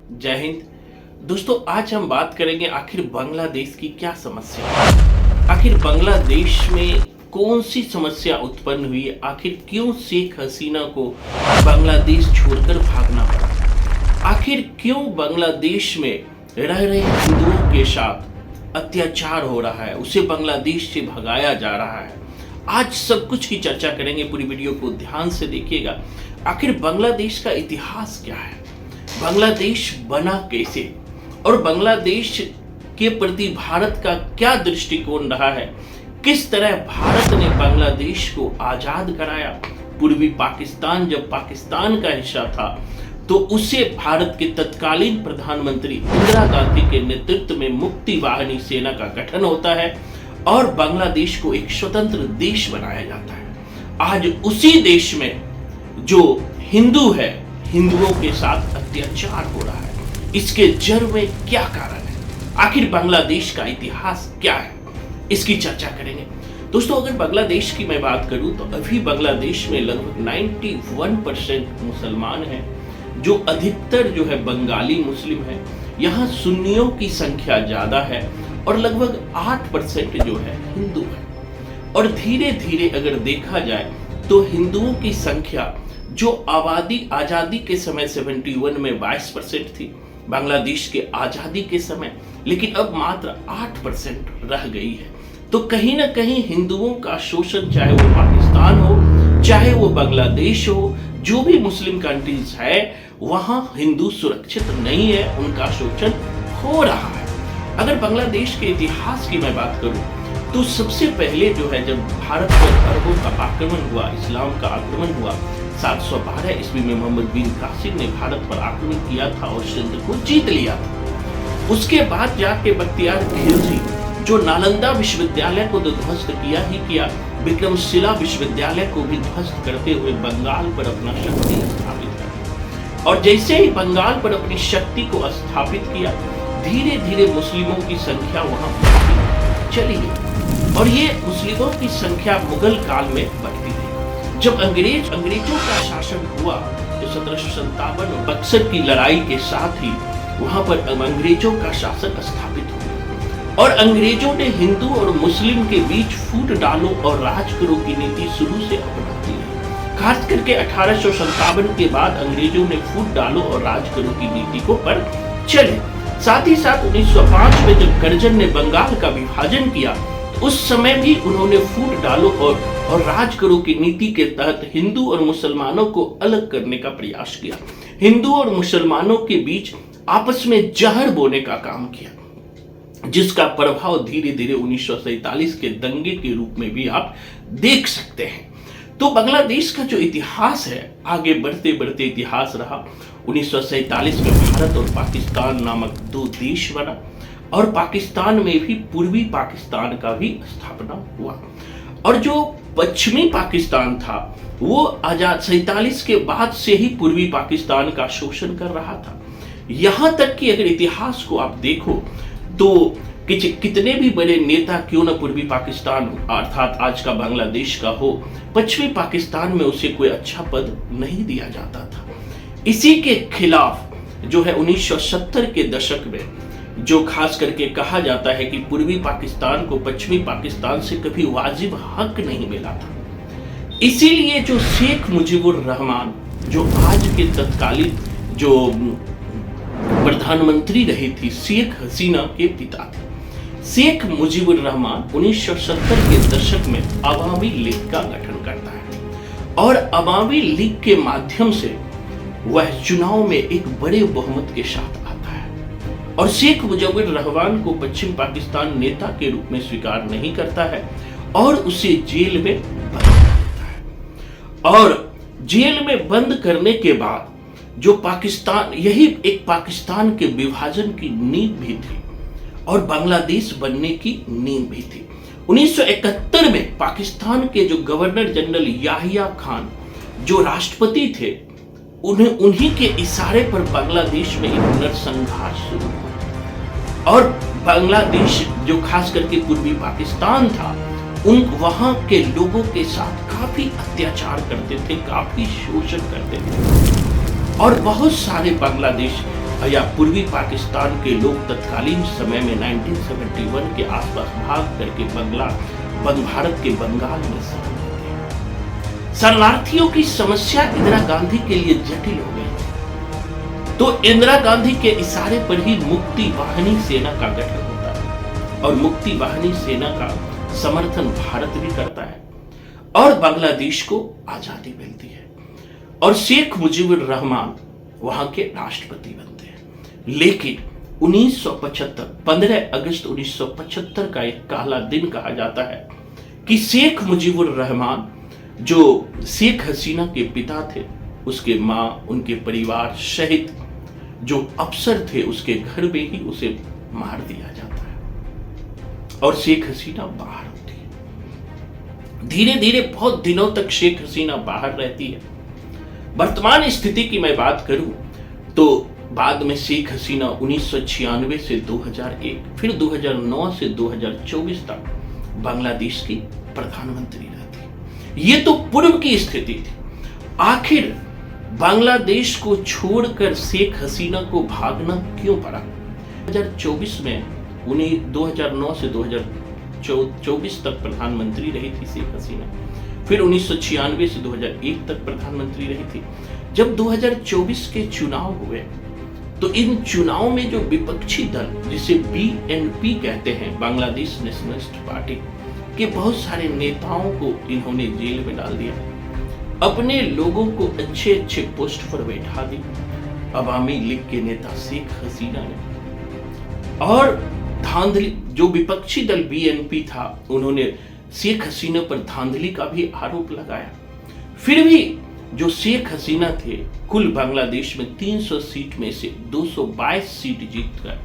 जय हिंद। दोस्तों, आज हम बात करेंगे आखिर बांग्लादेश की क्या समस्या है। आखिर बांग्लादेश में कौन सी समस्या उत्पन्न हुई, आखिर क्यों शेख हसीना को बांग्लादेश छोड़कर भागना पड़ा, आखिर क्यों बांग्लादेश में रह रहे हिंदुओं के साथ अत्याचार हो रहा है, उसे बांग्लादेश से भगाया जा रहा है। आज सब कुछ की चर्चा करेंगे, पूरी वीडियो को ध्यान से देखिएगा। आखिर बांग्लादेश का इतिहास क्या है, बांग्लादेश बना कैसे, और बांग्लादेश के प्रति भारत का क्या दृष्टिकोण रहा है, किस तरह भारत ने बांग्लादेश को आजाद कराया। पूर्वी पाकिस्तान जब पाकिस्तान का हिस्सा था तो उसे भारत के तत्कालीन प्रधानमंत्री इंदिरा गांधी के नेतृत्व में मुक्ति वाहिनी सेना का गठन होता है और बांग्लादेश को एक स्वतंत्र देश बनाया जाता है। आज उसी देश में जो हिंदू है, हिंदुओं के साथ अत्याचार हो रहा है। इसके जड़ में क्या कारण है, आखिर बांग्लादेश का इतिहास क्या है, इसकी चर्चा करेंगे। दोस्तों, अगर बांग्लादेश की मैं बात करूं तो अभी बांग्लादेश में लगभग 91% मुसलमान हैं, जो अधिकतर जो है बंगाली मुस्लिम है। यहाँ सुन्नियों की संख्या ज्यादा है और लगभग 8% जो है हिंदू है। और धीरे धीरे अगर देखा जाए तो हिंदुओं की संख्या जो आजादी के समय 71 में 22% थी बांग्लादेश के आजादी के समय, लेकिन अब मात्र 8% रह गई है। तो कहीं ना कहीं हिंदुओं का शोषण, चाहे वो पाकिस्तान हो चाहे वो बांग्लादेश हो, जो भी मुस्लिम कंट्रीज है वहां हिंदू सुरक्षित नहीं है, उनका शोषण हो रहा है। अगर बांग्लादेश के इतिहास की मैं बात करूं तो सबसे पहले जो है जब भारत पर अरबों का आक्रमण हुआ, इस्लाम का आक्रमण हुआ 712 ईस्वी में मोहम्मद बिन कासिम ने भारत पर आक्रमण किया था और सिंध को जीत लिया था। उसके बाद जाके बख्तियार खिलजी जो नालंदा विश्वविद्यालय को तो ध्वस्त किया ही किया, विक्रमशिला विश्वविद्यालय को भी ध्वस्त करते हुए बंगाल पर अपना शक्ति स्थापित किया। और जैसे ही बंगाल पर अपनी शक्ति को स्थापित किया, धीरे धीरे मुस्लिमों की संख्या वहां चली गई और ये मुस्लिमों की संख्या मुगल काल में बढ़ती थी। जब अंग्रेजों का शासन हुआ तो 1757 और बक्सर की लड़ाई के साथ ही वहां पर अंग्रेजों का शासन स्थापित हुआ और अंग्रेजों ने हिंदू और मुस्लिम के बीच फूट डालो और राज करो की नीति शुरू से अपनाती है। खास करके 1857 के बाद अंग्रेजों ने फूट डालो और राज करो की नीति को पर चले। साथ ही साथ 1905 में जब कर्जन ने बंगाल का विभाजन किया, उस समय भी उन्होंने फूट डालो और राज करो की नीति के तहत हिंदू और मुसलमानों को अलग करने का प्रयास किया। हिंदू और मुसलमानों के बीच आपस में जहर बोने का काम किया, जिसका प्रभाव धीरे धीरे 1947 के दंगे के रूप में भी आप देख सकते हैं। तो बांग्लादेश का जो इतिहास है, आगे बढ़ते बढ़ते इतिहास रहा। 1947 में भारत और पाकिस्तान नामक दो देश बना और पाकिस्तान में भी पूर्वी पाकिस्तान का भी स्थापना हुआ। और जो पश्चिमी पाकिस्तान था वो आजाद 47 के बाद से ही पूर्वी पाकिस्तान का शोषण कर रहा था। यहां तक कि अगर इतिहास को आप देखो तो कितने भी बड़े नेता क्यों न पूर्वी पाकिस्तान अर्थात आज का बांग्लादेश का हो, पश्चिमी पाकिस्तान में उसे कोई अच्छा पद नहीं दिया जाता था। इसी के खिलाफ जो है 1970 के दशक में जो खास करके कहा जाता है कि पूर्वी पाकिस्तान को पश्चिमी पाकिस्तान से कभी वाजिब हक नहीं मिला था। इसीलिए जो शेख मुजीबुर रहमान जो आज के तत्कालीन जो प्रधानमंत्री रही थी, शेख हसीना के पिता थे। शेख मुजीबुर रहमान 1970 के दशक में अवामी लीग का गठन करता है और अवामी लीग के माध्यम से वह चुनाव में एक बड़े बहुमत के साथ आता है और शेख मुजीबुर रहमान को पश्चिम पाकिस्तान नेता के रूप में स्वीकार नहीं करता है और उसे जेल में बंद कर देता है। और जेल में बंद करने के बाद जो पाकिस्तान, यही एक पाकिस्तान के विभाजन की नींव भी थी और बांग्लादेश बनने की नींव भी थी। 1971 में पाकिस्तान के जो गवर्नर जनरल याहिया खान जो राष्ट्रपति थे, उन्हीं के इशारे पर बांग्लादेश में एक नरसंहार शुरू हुआ और बांग्लादेश जो खास करके पूर्वी पाकिस्तान था, वहां के लोगों के साथ काफी अत्याचार करते थे, काफी शोषण करते थे और बहुत सारे बांग्लादेश या पूर्वी पाकिस्तान के लोग तत्कालीन समय में 1971 के आसपास भाग करके भारत के बंगाल में शरण लेते हैं। शरणार्थियों की समस्या इंदिरा गांधी के लिए जटिल हो गई थी, तो इंदिरा गांधी के इशारे पर ही मुक्ति वाहिनी सेना का गठन होता है और मुक्ति वाहिनी सेना का समर्थन भारत भी करता है और बांग्लादेश को आजादी मिलती है और शेख मुजीबुर रहमान वहां के राष्ट्रपति बनते हैं। लेकिन 1975 15 अगस्त 1975 का एक काला दिन कहा जाता है कि शेख मुजीबुर रहमान जो शेख हसीना के पिता थे, उसके मां, उनके परिवार सहित जो अफसर थे, उसके घर में ही उसे मार दिया जाता है और शेख हसीना बाहर होती है। धीरे धीरे बहुत दिनों तक शेख हसीना बाहर रहती है। वर्तमान स्थिति की मैं बात करूं तो बाद में शेख हसीना 1996 से 2001 फिर 2009 से 2024 तक बांग्लादेश की प्रधानमंत्री रहती। ये तो पूर्व की स्थिति थी। आखिर बांग्लादेश को छोड़कर शेख हसीना को भागना क्यों पड़ा? 2024 में उन्हें 2009 से 2024 तक प्रधानमंत्री रही थी शेख हसीना, फिर 1996 से 2001 तक प्रधानमंत्री रही थी। जब 2024 के चुनाव हुए तो इन चुनाव में जो विपक्षी दल, जिसे बीएनपी कहते हैं, बांग्लादेश नेशनलिस्ट पार्टी के बहुत सारे नेताओं को इन्होंने जेल में डाल दिया, अपने लोगों को अच्छे अच्छे पोस्ट पर बैठा दी। अवामी लीग के नेता शेख हसीना ने और धांधली, जो विपक्षी दल बीएनपी था, उन्होंने शेख हसीना पर धांधली का भी आरोप लगाया। फिर भी जो शेख हसीना थे, कुल बांग्लादेश में 300 सीट में से 222 सीट जीतकर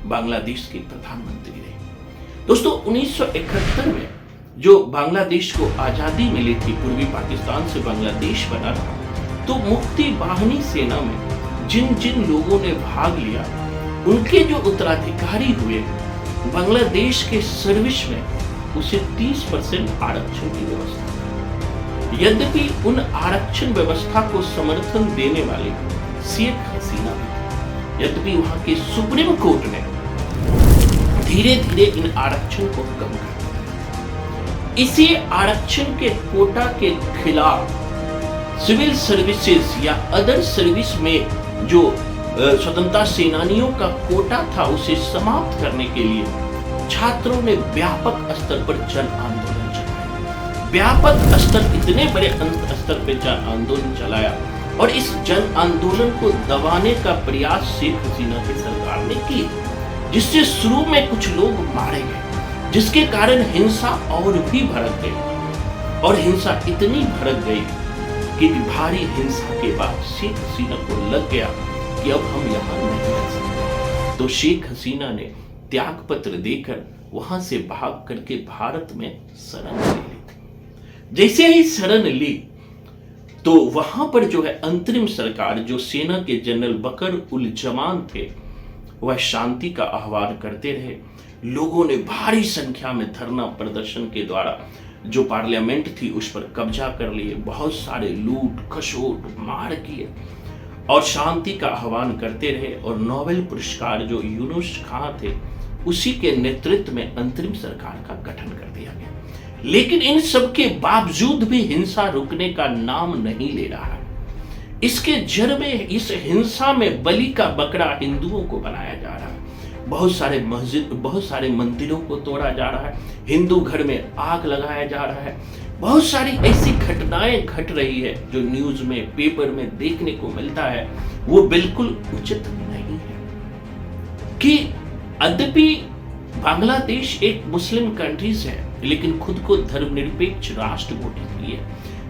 बांग्लादेश के प्रधानमंत्री रहे। दोस्तों, 1971 में जो बांग्लादेश को आजादी मिली थी, पूर्वी पाकिस्तान से बांग्लादेश बना था, तो मुक्ति वाहिनी सेना में जिन जिन लोगों ने भाग लिया, उनके जो उत्तराधिकारी हुए, बांग्लादेश के सर्विस में उसे 30% आरक्षण की व्यवस्था। यद्यपि उन आरक्षण व्यवस्था को समर्थन देने वाले शेख हसीना भी, यद्यपि वहां के सुप्रीम कोर्ट ने धीरे धीरे इन आरक्षण को कम कर दिया। इसी आरक्षण के कोटा के खिलाफ सिविल सर्विसेज या अदर सर्विस में जो स्वतंत्रता सेनानियों का कोटा था, उसे समाप्त करने के लिए छात्रों ने व्यापक स्तर पर जन आंदोलन चलाया। व्यापक स्तर, इतने बड़े स्तर पर जन आंदोलन चलाया और इस जन आंदोलन को दबाने का प्रयास शेख हसीना की सरकार ने किया, जिससे शुरू में कुछ लोग मारे गए, जिसके कारण हिंसा और भी भड़क गई और हिंसा इतनी भड़क गई कि भारी हिंसा के बाद शेख हसीना को लग गया कि अब हम यहाँ नहीं रह सकते। तो शेख हसीना ने त्याग पत्र देकर वहां से भाग करके भारत में शरण ले ली। जैसे ही शरण ली तो वहां पर जो है अंतरिम सरकार, जो सेना के जनरल बकर उल जमान थे, वह शांति का आह्वान करते रहे। लोगों ने भारी संख्या में धरना प्रदर्शन के द्वारा जो पार्लियामेंट थी उस पर कब्जा कर लिए, बहुत सारे लूट खसोट मार किए और शांति का आह्वान करते रहे। और नोबेल पुरस्कार जो यूनुस खान थे, उसी के नेतृत्व में अंतरिम सरकार का गठन कर दिया गया। लेकिन इन सब के बावजूद भी हिंसा रुकने का नाम नहीं ले रहा है। इसके जड़ में, इस हिंसा में बलि का बकरा हिंदुओं को बनाया जा रहा है। बहुत सारे मस्जिद, बहुत सारे मंदिरों को तोड़ा जा रहा है, हिंदू घर में आग लगाया जा रहा है। बहुत सारी ऐसी घटनाएं घट रही है जो न्यूज में, पेपर में देखने को मिलता है। वो बिल्कुल उचित नहीं है कि यद्यपि बांग्लादेश एक मुस्लिम कंट्रीज है, लेकिन खुद को धर्मनिरपेक्ष राष्ट्र घोषित किए,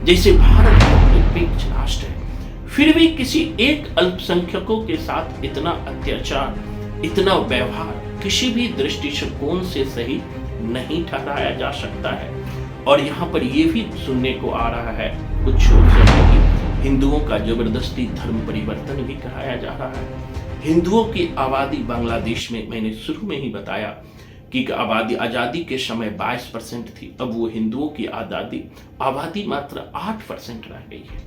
जैसे भारत धर्मनिरपेक्ष राष्ट्र है, फिर भी किसी एक अल्पसंख्यकों के साथ इतना अत्याचार, इतना व्यवहार किसी भी दृष्टिकोण से सही नहीं ठहराया जा सकता है। और यहाँ पर यह भी सुनने को आ रहा है कुछ सोच कि हिंदुओं का जबरदस्ती धर्म परिवर्तन भी कराया जा रहा है। हिंदुओं की आबादी बांग्लादेश में, मैंने शुरू में ही बताया कि आजादी के समय 22% थी, अब वो हिंदुओं की आबादी मात्र 8% रह गई है।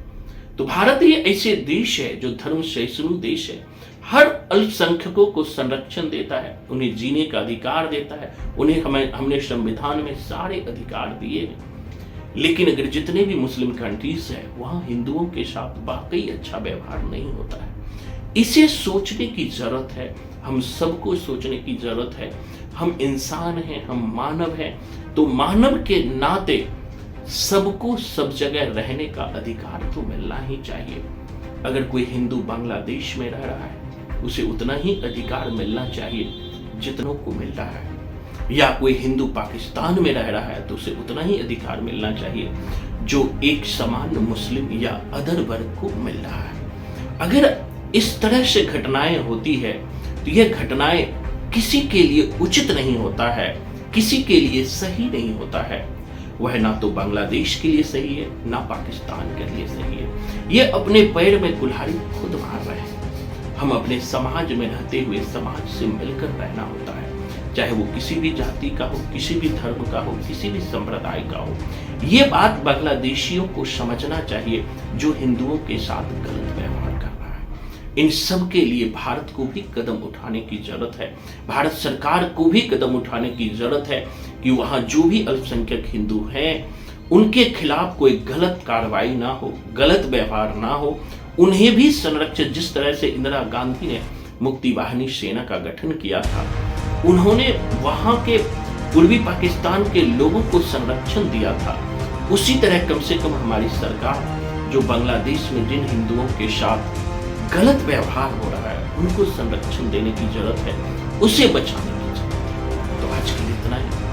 तो भारत ही ऐसे देश है जो धर्म सहिष्णु देश है। हर अल्पसंख्यकों को संरक्षण देता है, उन्हें जीने का अधिकार देता है, उन्हें हमने संविधान में सारे अधिकार दिए हैं। लेकिन अगर जितने भी मुस्लिम कंट्रीज है वहां हिंदुओं के साथ वाकई अच्छा व्यवहार नहीं होता है। इसे सोचने की जरूरत है, हम सबको सोचने की जरूरत है। हम इंसान हैं, हम मानव हैं, तो मानव के नाते सबको सब जगह रहने का अधिकार तो मिलना ही चाहिए। अगर कोई हिंदू बांग्लादेश में रह रहा है उसे उतना ही अधिकार मिलना चाहिए जितनों को मिल रहा है, या कोई हिंदू पाकिस्तान में रह रहा है तो उसे उतना ही अधिकार मिलना चाहिए जो एक समान मुस्लिम या अदर वर्ग को मिल रहा है। अगर इस तरह से घटनाएं होती है तो यह घटनाएं किसी के लिए उचित नहीं होता है, किसी के लिए सही नहीं होता है। वह ना तो बांग्लादेश के लिए सही है, ना पाकिस्तान के लिए सही है। ये अपने पैर में कुल्हाड़ी खुद मार रहे हैं। हम अपने समाज में रहते हुए समाज से मिलकर रहना होता है, चाहे वो किसी भी जाति का हो, किसी भी धर्म का हो, किसी भी संप्रदाय का हो। ये बात बांग्लादेशियों को समझना चाहिए जो हिंदुओं के साथ गलत व्यवहार कर रहा है। इन सब के लिए भारत को भी कदम उठाने की जरूरत है, भारत सरकार को भी कदम उठाने की जरूरत है कि वहां जो भी अल्पसंख्यक हिंदू हैं उनके खिलाफ कोई गलत कार्रवाई ना हो, गलत व्यवहार ना हो। उन्हें भी संरक्षित, जिस तरह से इंदिरा गांधी ने मुक्ति वाहिनी सेना का गठन किया था, उन्होंने वहां के पूर्वी पाकिस्तान के लोगों को संरक्षण दिया था, उसी तरह कम से कम हमारी सरकार जो बांग्लादेश में जिन हिंदुओं के साथ गलत व्यवहार हो रहा है उनको संरक्षण देने की जरूरत है, उसे बचाने की जरूरत है। तो आज के लिए इतना ही।